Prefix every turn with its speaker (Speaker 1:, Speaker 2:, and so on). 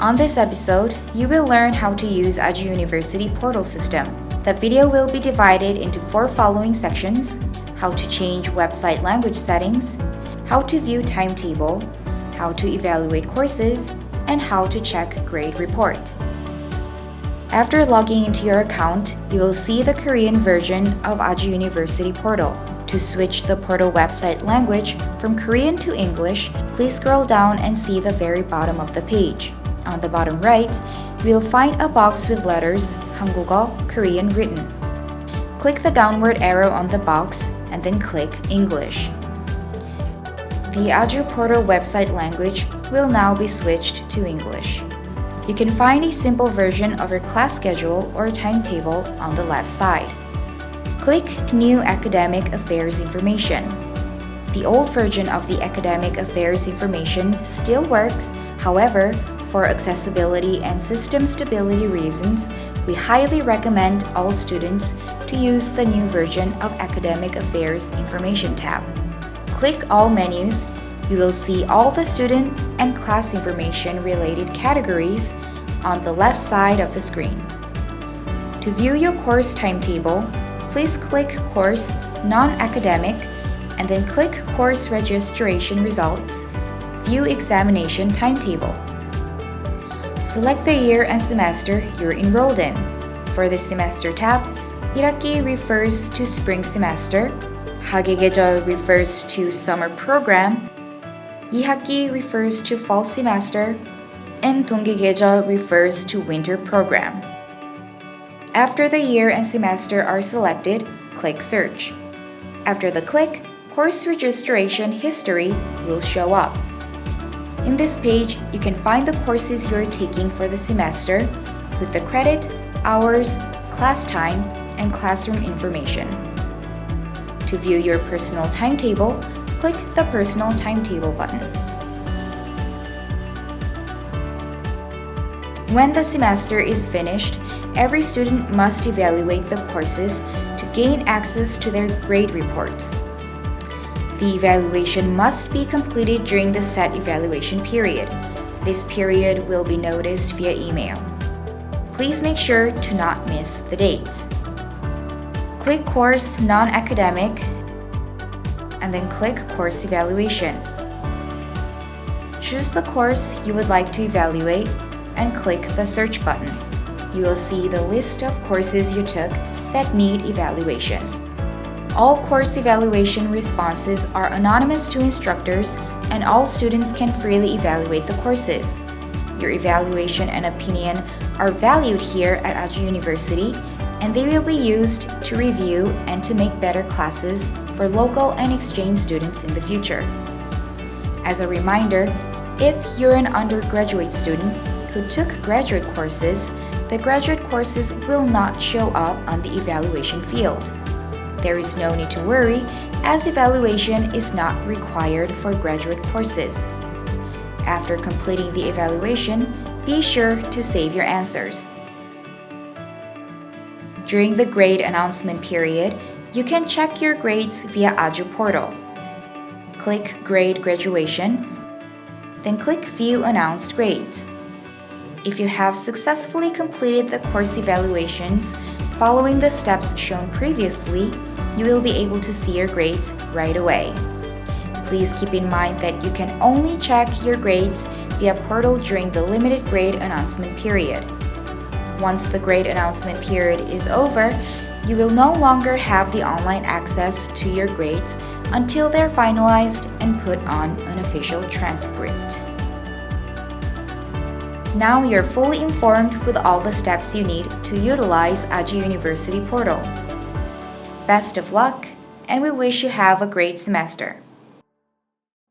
Speaker 1: On this episode, you will learn how to use Ajou University portal system. The video will be divided into 4 following sections: how to change website language settings, how to view timetable, how to evaluate courses, and how to check grade report. After logging into your account, you will see the Korean version of Ajou University portal. To switch the portal website language from Korean to English, please scroll down and see the very bottom of the page. On the bottom right, you will find a box with letters 한국어, Korean written. Click the downward arrow on the box and then click English. The Ajou portal website language will now be switched to English. You can find a simple version of your class schedule or timetable on the left side. Click New Academic Affairs Information. The old version of the academic affairs information still works. However, for accessibility and system stability reasons, we highly recommend all students to use the new version of Academic Affairs Information tab. Click All Menus. You will see all the student and class information related categories on the left side of the screen. To view your course timetable, please click Course Non-Academic and then click Course Registration Results, View Examination Timetable. Select the year and semester you're enrolled in. For the semester tab, 1학기 refers to spring semester, 학예계절 refers to summer program, 2학기 refers to fall semester, and 동기계절 refers to winter program. After the year and semester are selected, click Search. After the click, course registration history will show up. In this page, you can find the courses you're taking for the semester with the credit, hours, class time, and classroom information. To view your personal timetable, click the Personal Timetable button. When the semester is finished, every student must evaluate the courses to gain access to their grade reports. The evaluation must be completed during the set evaluation period. This period will be noticed via email. Please make sure to not miss the dates. Click Course Non-Academic and then click Course Evaluation. Choose the course you would like to evaluate and click the Search button. You will see the list of courses you took that need evaluation. All course evaluation responses are anonymous to instructors, and all students can freely evaluate the courses. Your evaluation and opinion are valued here at Ajou University, and they will be used to review and to make better classes for local and exchange students in the future. As a reminder, if you're an undergraduate student who took graduate courses, the graduate courses will not show up on the evaluation field. There is no need to worry, as evaluation is not required for graduate courses. After completing the evaluation, be sure to save your answers. During the grade announcement period, you can check your grades via Ajou portal. Click Grade Graduation, then click View Announced Grades. If you have successfully completed the course evaluations following the steps shown previously, you will be able to see your grades right away. Please keep in mind that you can only check your grades via portal during the limited grade announcement period. Once the grade announcement period is over, you will no longer have the online access to your grades until they're finalized and put on an official transcript. Now you're fully informed with all the steps you need to utilize Ajou University portal. Best of luck, and we wish you have a great semester.